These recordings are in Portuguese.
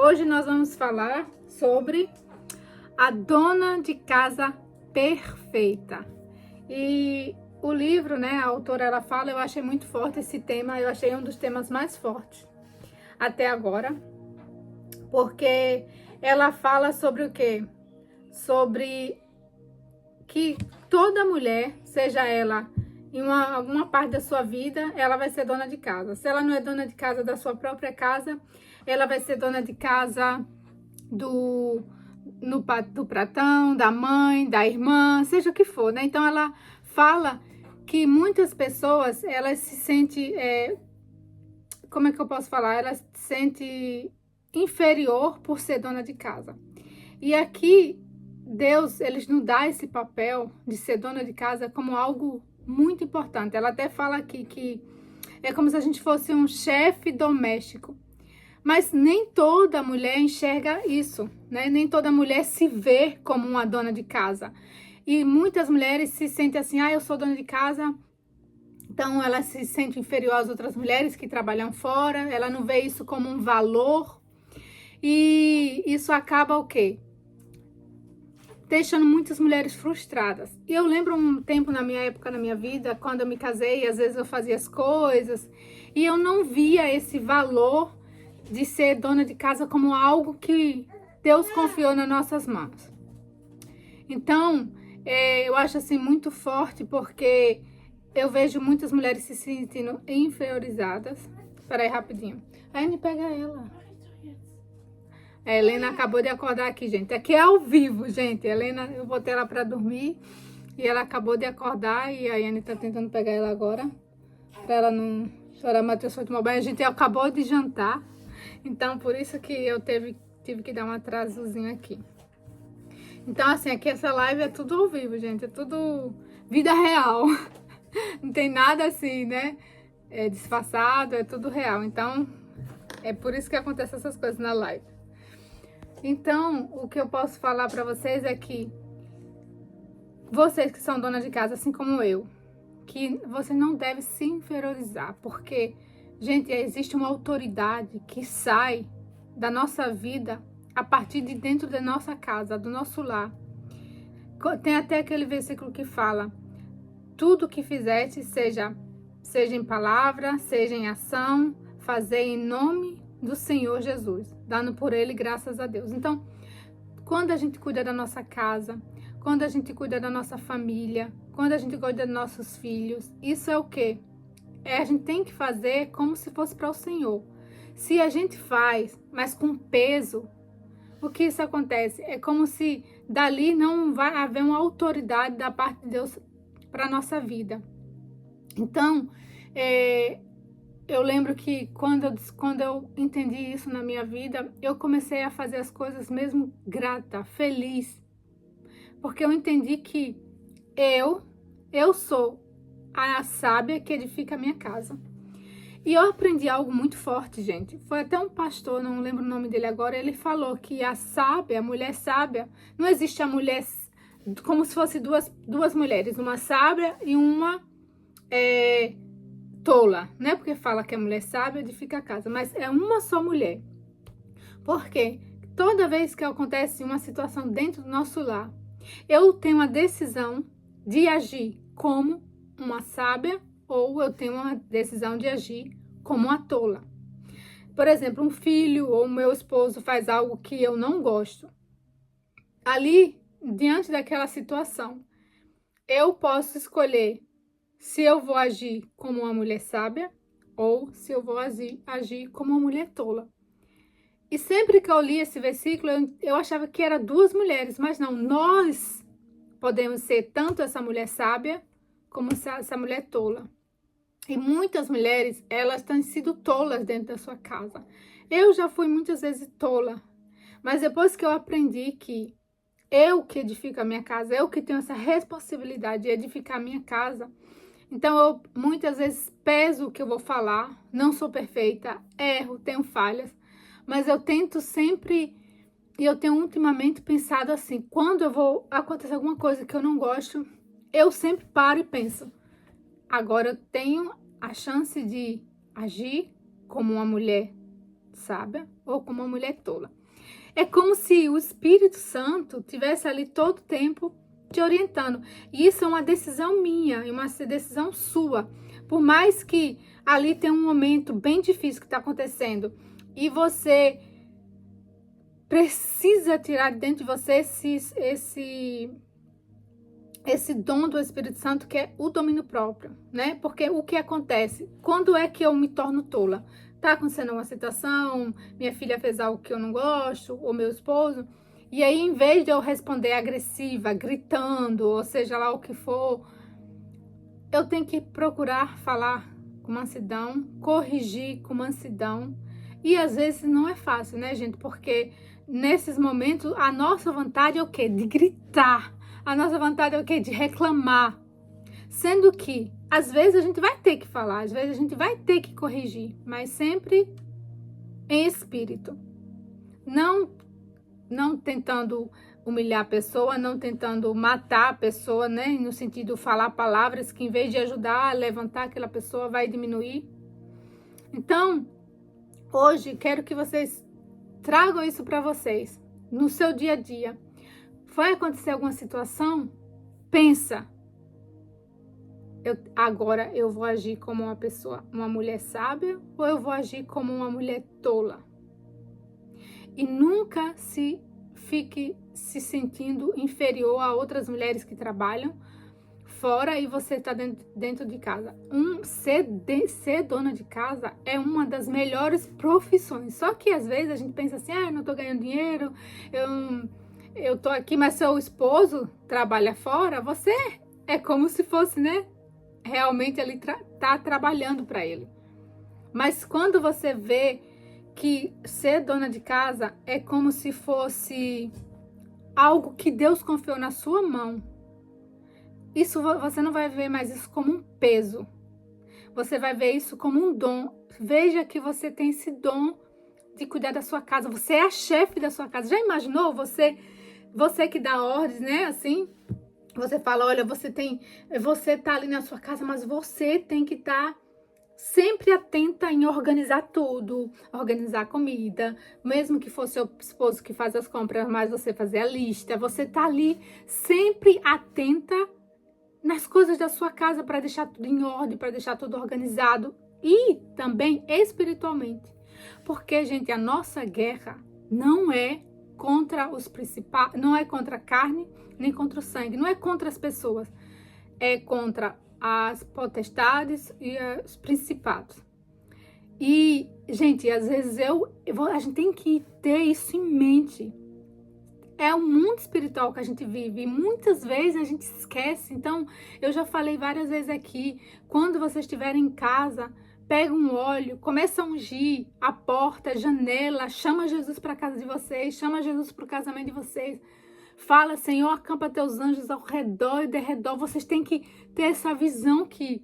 Hoje nós vamos falar sobre a dona de casa perfeita. E o livro, né, a autora, ela fala, eu achei muito forte esse tema, eu achei um dos temas mais fortes até agora, porque ela fala sobre o quê? Sobre que toda mulher, seja ela em alguma parte da sua vida, ela vai ser dona de casa. Se ela não é dona de casa da sua própria casa, ela vai ser dona de casa do pratão, da mãe, da irmã, seja o que for, né? Então ela fala que muitas pessoas, elas se sentem, como é que eu posso falar? Elas se sentem inferior por ser dona de casa. E aqui, Deus, ele nos dá esse papel de ser dona de casa como algo muito importante. Ela até fala aqui que é como se a gente fosse um chefe doméstico. Mas nem toda mulher enxerga isso, né? Nem toda mulher se vê como uma dona de casa. E muitas mulheres se sentem assim, eu sou dona de casa, então ela se sente inferior às outras mulheres que trabalham fora, ela não vê isso como um valor. E isso acaba o quê? Deixando muitas mulheres frustradas. E eu lembro um tempo na minha época, na minha vida, quando eu me casei, às vezes eu fazia as coisas e eu não via esse valor de ser dona de casa como algo que Deus confiou nas nossas mãos. Então, eu acho assim muito forte, porque eu vejo muitas mulheres se sentindo inferiorizadas. Espera aí rapidinho. A Anne, pega ela. A Helena acabou de acordar aqui, gente. Aqui é ao vivo, gente. A Helena, eu botei ela pra dormir e ela acabou de acordar e a Anne tá tentando pegar ela agora, pra ela não chorar. Matheus foi tomar banho. A gente acabou de jantar, então por isso que eu tive que dar um atrasozinho aqui. Então, assim, aqui essa live é tudo ao vivo, gente. É tudo vida real. Não tem nada assim, né? Disfarçado, é tudo real. Então, é por isso que acontecem essas coisas na live. Então, o que eu posso falar para vocês é que vocês que são donas de casa, assim como eu, que você não deve se inferiorizar, porque, gente, existe uma autoridade que sai da nossa vida a partir de dentro da nossa casa, do nosso lar. Tem até aquele versículo que fala: tudo que fizeste, seja em palavra, seja em ação, fazei em nome do Senhor Jesus, dando por ele graças a Deus. Então, quando a gente cuida da nossa casa, quando a gente cuida da nossa família, quando a gente cuida dos nossos filhos, isso é o quê? A gente tem que fazer como se fosse para o Senhor. Se a gente faz, mas com peso, o que isso acontece? É como se dali não vai haver uma autoridade da parte de Deus para a nossa vida. Então, eu lembro que quando eu entendi isso na minha vida, eu comecei a fazer as coisas mesmo grata, feliz. Porque eu entendi que eu sou a sábia que edifica a minha casa. E eu aprendi algo muito forte, gente. Foi até um pastor, não lembro o nome dele agora, ele falou que a sábia, a mulher sábia, não existe a mulher como se fosse duas mulheres, uma sábia e uma tola, né? Porque fala que a mulher sábia edifica a casa, mas é uma só mulher. Porque toda vez que acontece uma situação dentro do nosso lar, eu tenho a decisão de agir como uma sábia ou eu tenho uma decisão de agir como uma tola. Por exemplo, um filho ou meu esposo faz algo que eu não gosto. Ali, diante daquela situação, eu posso escolher se eu vou agir como uma mulher sábia ou se eu vou agir como uma mulher tola. E sempre que eu li esse versículo, eu achava que era duas mulheres, mas não, nós podemos ser tanto essa mulher sábia como essa mulher tola. E muitas mulheres, elas têm sido tolas dentro da sua casa. Eu já fui muitas vezes tola, mas depois que eu aprendi que eu que edifico a minha casa, eu que tenho essa responsabilidade de edificar a minha casa, então eu muitas vezes peso o que eu vou falar, não sou perfeita, erro, tenho falhas, mas eu tento sempre, e eu tenho ultimamente pensado assim, quando eu vou acontecer alguma coisa que eu não gosto, eu sempre paro e penso, agora eu tenho a chance de agir como uma mulher sábia ou como uma mulher tola. É como se o Espírito Santo tivesse ali todo o tempo te orientando. E isso é uma decisão minha, é uma decisão sua. Por mais que ali tenha um momento bem difícil que está acontecendo e você precisa tirar de dentro de você esse dom do Espírito Santo, que é o domínio próprio, né? Porque o que acontece? Quando é que eu me torno tola? Tá acontecendo uma situação, minha filha fez algo que eu não gosto, ou meu esposo, e aí, em vez de eu responder agressiva, gritando, ou seja lá o que for, eu tenho que procurar falar com mansidão, corrigir com mansidão, e às vezes não é fácil, né, gente? Porque nesses momentos, a nossa vontade é o quê? De gritar. A nossa vontade é o quê? De reclamar. Sendo que, às vezes, a gente vai ter que falar, às vezes a gente vai ter que corrigir, mas sempre em espírito. Não tentando humilhar a pessoa, não tentando matar a pessoa, né? No sentido de falar palavras que, em vez de ajudar a levantar aquela pessoa, vai diminuir. Então, hoje, quero que vocês tragam isso para vocês, no seu dia a dia. Vai acontecer alguma situação? Pensa. Agora eu vou agir como uma pessoa, uma mulher sábia, ou eu vou agir como uma mulher tola? E nunca fique se sentindo inferior a outras mulheres que trabalham fora e você está dentro de casa. Ser dona de casa é uma das melhores profissões. Só que às vezes a gente pensa assim, eu não estou ganhando dinheiro, eu tô aqui, mas seu esposo trabalha fora, você é como se fosse, né? Realmente ele tá trabalhando para ele. Mas quando você vê que ser dona de casa é como se fosse algo que Deus confiou na sua mão, isso você não vai ver mais isso como um peso. Você vai ver isso como um dom. Veja que você tem esse dom de cuidar da sua casa. Você é a chefe da sua casa. Já imaginou você que dá ordens, né? Assim, você fala, olha, você tá ali na sua casa, mas você tem que estar sempre atenta em organizar tudo, organizar a comida, mesmo que fosse seu esposo que faz as compras, mas você fazer a lista, você tá ali sempre atenta nas coisas da sua casa para deixar tudo em ordem, para deixar tudo organizado e também espiritualmente. Porque, gente, a nossa guerra não é contra os principais, não é contra a carne, nem contra o sangue, não é contra as pessoas, é contra as potestades e os principados. E, gente, às vezes a gente tem que ter isso em mente. É o mundo espiritual que a gente vive e muitas vezes a gente esquece. Então, eu já falei várias vezes aqui, quando vocês estiverem em casa, pega um óleo, começa a ungir a porta, a janela, chama Jesus para a casa de vocês, chama Jesus para o casamento de vocês. Fala, Senhor, acampa teus anjos ao redor e de redor. Vocês têm que ter essa visão que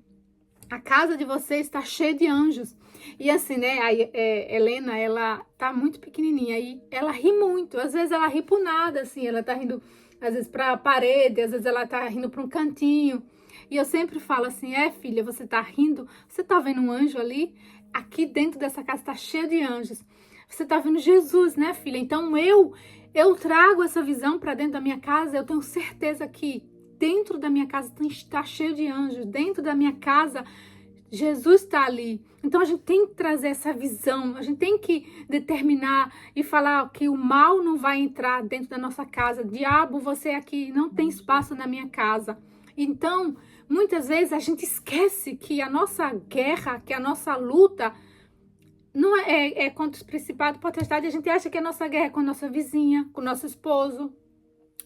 a casa de vocês está cheia de anjos. E assim, né, a Helena, ela tá muito pequenininha e ela ri muito. Às vezes ela ri por nada, assim, ela tá rindo, às vezes para a parede, às vezes ela tá rindo para um cantinho. E eu sempre falo assim, filha, você tá rindo? Você tá vendo um anjo ali? Aqui dentro dessa casa tá cheia de anjos. Você tá vendo Jesus, né, filha? Então eu trago essa visão para dentro da minha casa. Eu tenho certeza que dentro da minha casa está cheio de anjos. Dentro da minha casa, Jesus está ali. Então a gente tem que trazer essa visão. A gente tem que determinar e falar que o mal não vai entrar dentro da nossa casa. Diabo, você aqui não tem espaço na minha casa. Então, muitas vezes a gente esquece que a nossa guerra, que a nossa luta não é contra os principados e potestades. A gente acha que a nossa guerra é com a nossa vizinha, com o nosso esposo,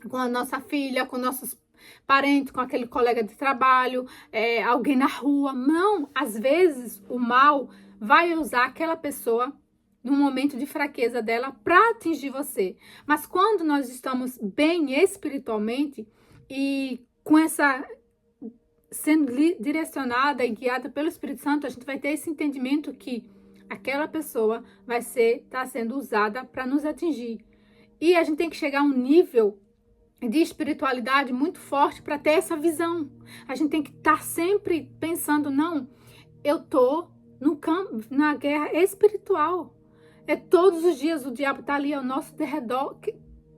com a nossa filha, com nossos parentes, com aquele colega de trabalho, alguém na rua. Não, às vezes o mal vai usar aquela pessoa no momento de fraqueza dela para atingir você. Mas quando nós estamos bem espiritualmente e com essa sendo direcionada e guiada pelo Espírito Santo, a gente vai ter esse entendimento que aquela pessoa vai estar sendo usada para nos atingir. E a gente tem que chegar a um nível de espiritualidade muito forte para ter essa visão. A gente tem que estar sempre pensando, não, eu tô no campo, na guerra espiritual. Todos os dias o diabo está ali ao nosso derredor,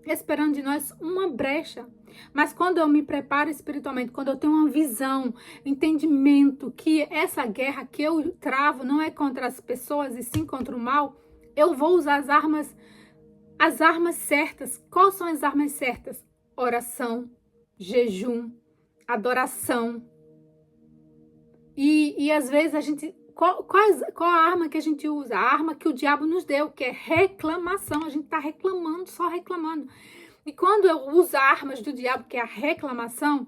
esperando de nós uma brecha. Mas quando eu me preparo espiritualmente, quando eu tenho uma visão, entendimento que essa guerra que eu travo não é contra as pessoas e sim contra o mal, eu vou usar as armas certas. Quais são as armas certas? Oração, jejum, adoração. E às vezes a gente... Qual a arma que a gente usa? A arma que o diabo nos deu, que é reclamação. A gente está reclamando, só reclamando. E quando eu uso armas do diabo, que é a reclamação,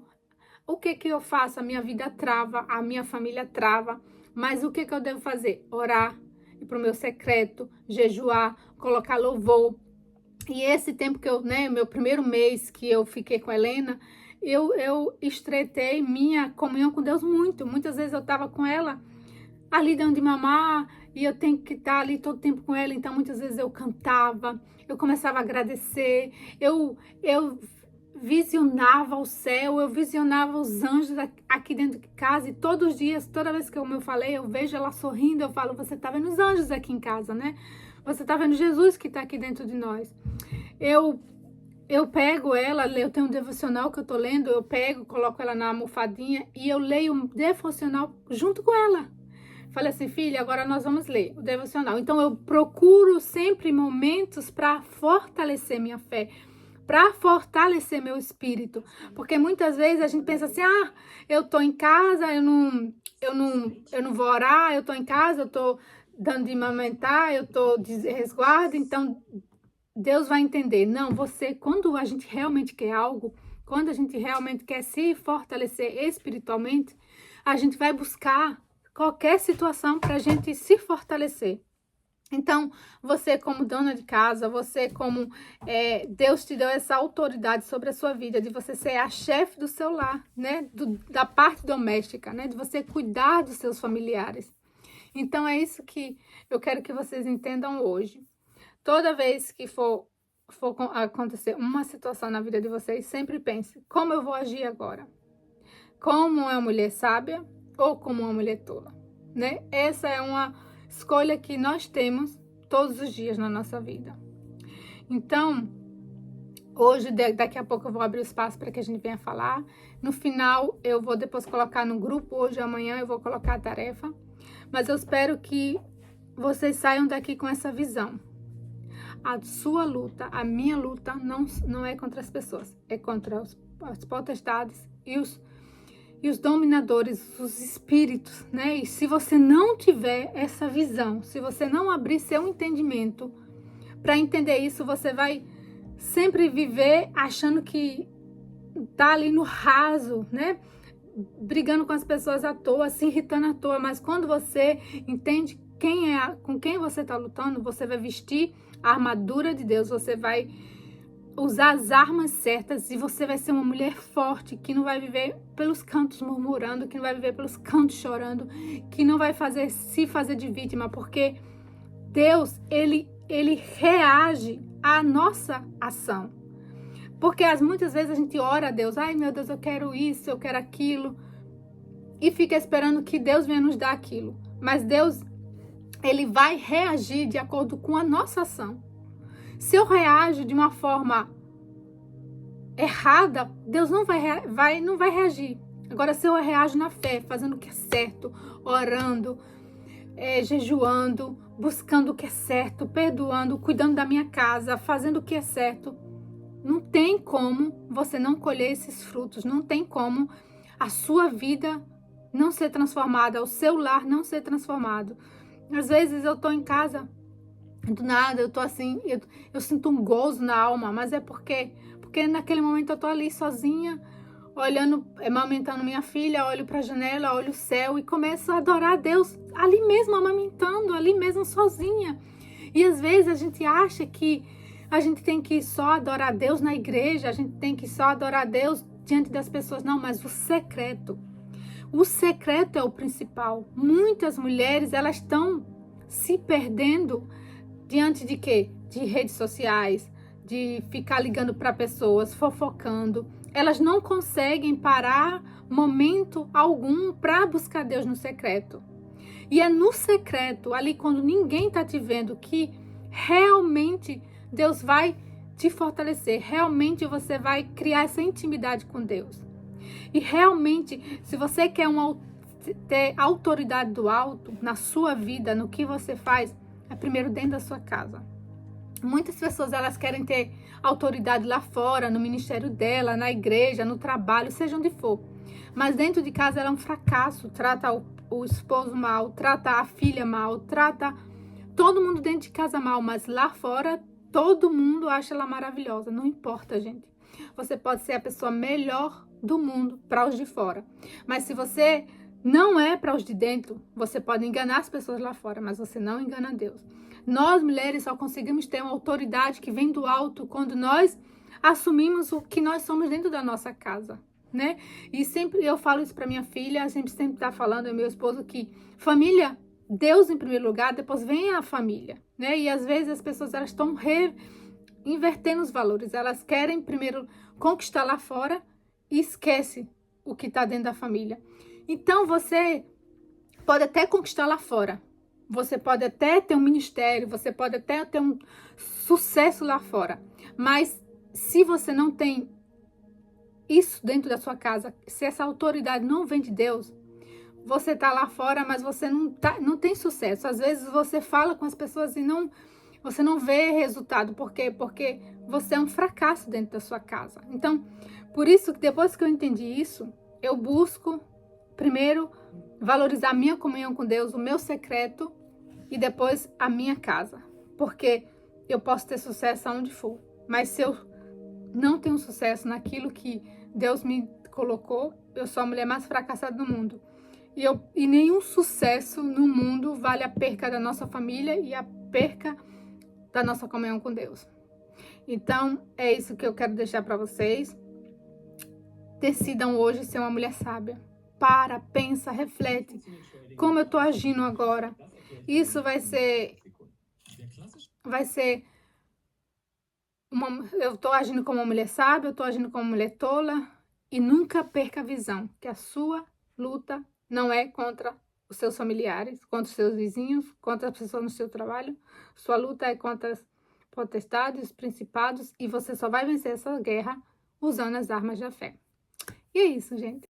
o que eu faço? A minha vida trava, a minha família trava. Mas o que eu devo fazer? Orar, ir para o meu secreto, jejuar, colocar louvor. E esse tempo que meu primeiro mês que eu fiquei com a Helena, eu estreitei minha comunhão com Deus muito. Muitas vezes eu estava com ela ali dando de mamar, e eu tenho que estar ali todo tempo com ela, então muitas vezes eu cantava, eu começava a agradecer, eu visionava o céu, eu visionava os anjos aqui dentro de casa, e todos os dias, toda vez que eu falei, eu vejo ela sorrindo, eu falo, você tá vendo os anjos aqui em casa, né? Você tá vendo Jesus que tá aqui dentro de nós. Eu pego ela, eu tenho um devocional que eu tô lendo, eu pego, coloco ela na almofadinha, e eu leio um devocional junto com ela. Falei assim, filha, agora nós vamos ler o devocional. Então, eu procuro sempre momentos para fortalecer minha fé, para fortalecer meu espírito. Porque muitas vezes a gente pensa assim, eu tô em casa, eu não vou orar, eu tô em casa, eu tô dando de amamentar, eu tô de resguardo, então Deus vai entender. Não, quando a gente realmente quer algo, quando a gente realmente quer se fortalecer espiritualmente, a gente vai buscar qualquer situação para a gente se fortalecer. Então, você como dona de casa, você como Deus te deu essa autoridade sobre a sua vida, de você ser a chefe do seu lar, né? Da parte doméstica, né? De você cuidar dos seus familiares. Então, é isso que eu quero que vocês entendam hoje. Toda vez que for acontecer uma situação na vida de vocês, sempre pense, como eu vou agir agora? Como uma mulher sábia ou como uma mulher tola, né? Essa é uma escolha que nós temos todos os dias na nossa vida. Então, hoje, daqui a pouco eu vou abrir o espaço para que a gente venha falar. No final, eu vou depois colocar no grupo, hoje e amanhã eu vou colocar a tarefa. Mas eu espero que vocês saiam daqui com essa visão. A sua luta, a minha luta, não é contra as pessoas, é contra as potestades e os dominadores, os espíritos, né? E se você não tiver essa visão, se você não abrir seu entendimento para entender isso, você vai sempre viver achando que tá ali no raso, né? Brigando com as pessoas à toa, se irritando à toa. Mas quando você entende com quem você está lutando, você vai vestir a armadura de Deus, você vai usar as armas certas e você vai ser uma mulher forte, que não vai viver pelos cantos murmurando, que não vai viver pelos cantos chorando, que não vai se fazer de vítima, porque Deus, ele reage à nossa ação. Porque muitas vezes a gente ora a Deus, ai meu Deus, eu quero isso, eu quero aquilo, e fica esperando que Deus venha nos dar aquilo. Mas Deus, ele vai reagir de acordo com a nossa ação. Se eu reajo de uma forma errada, Deus não vai reagir. Agora, se eu reajo na fé, fazendo o que é certo, orando, jejuando, buscando o que é certo, perdoando, cuidando da minha casa, fazendo o que é certo, não tem como você não colher esses frutos, não tem como a sua vida não ser transformada, o seu lar não ser transformado. Às vezes eu tô em casa, do nada, eu tô assim, eu sinto um gozo na alma, mas é porque naquele momento eu tô ali sozinha, olhando, amamentando minha filha, olho pra janela, olho o céu e começo a adorar a Deus, ali mesmo amamentando, ali mesmo sozinha. E às vezes a gente acha que a gente tem que só adorar a Deus na igreja, a gente tem que só adorar a Deus diante das pessoas. Não, mas o secreto é o principal. Muitas mulheres, elas estão se perdendo diante de quê? De redes sociais, de ficar ligando para pessoas, fofocando. Elas não conseguem parar momento algum para buscar Deus no secreto. E é no secreto, ali quando ninguém está te vendo, que realmente Deus vai te fortalecer. Realmente você vai criar essa intimidade com Deus. E realmente, se você quer ter autoridade do alto na sua vida, no que você faz, é primeiro dentro da sua casa. Muitas pessoas, elas querem ter autoridade lá fora, no ministério dela, na igreja, no trabalho, seja onde for. Mas dentro de casa ela é um fracasso, trata o esposo mal, trata a filha mal, trata todo mundo dentro de casa mal, mas lá fora todo mundo acha ela maravilhosa. Não importa, gente. Você pode ser a pessoa melhor do mundo para os de fora. Mas se você não é para os de dentro, você pode enganar as pessoas lá fora, mas você não engana Deus. Nós, mulheres, só conseguimos ter uma autoridade que vem do alto quando nós assumimos o que nós somos dentro da nossa casa, né? E sempre eu falo isso para minha filha, a gente sempre tá falando, meu esposo, que família, Deus em primeiro lugar, depois vem a família, né? E às vezes as pessoas, elas estão invertendo os valores, elas querem primeiro conquistar lá fora e esquece o que está dentro da família. Então você pode até conquistar lá fora, você pode até ter um ministério, você pode até ter um sucesso lá fora, mas se você não tem isso dentro da sua casa, se essa autoridade não vem de Deus, você tá lá fora, mas você não tem sucesso. Às vezes você fala com as pessoas e você não vê resultado. Por quê? Porque você é um fracasso dentro da sua casa. Então, por isso que depois que eu entendi isso, eu busco primeiro valorizar a minha comunhão com Deus, o meu secreto, e depois a minha casa. Porque eu posso ter sucesso aonde for. Mas se eu não tenho sucesso naquilo que Deus me colocou, eu sou a mulher mais fracassada do mundo. E nenhum sucesso no mundo vale a perca da nossa família e a perca da nossa comunhão com Deus. Então, é isso que eu quero deixar para vocês. Decidam hoje ser uma mulher sábia. Para, pensa, reflete. Como eu tô agindo agora? Isso vai ser eu tô agindo como uma mulher sábia, eu tô agindo como uma mulher tola. E nunca perca a visão que a sua luta não é contra os seus familiares, contra os seus vizinhos, contra as pessoas no seu trabalho. Sua luta é contra as potestades, principados, e você só vai vencer essa guerra usando as armas da fé. E é isso, gente.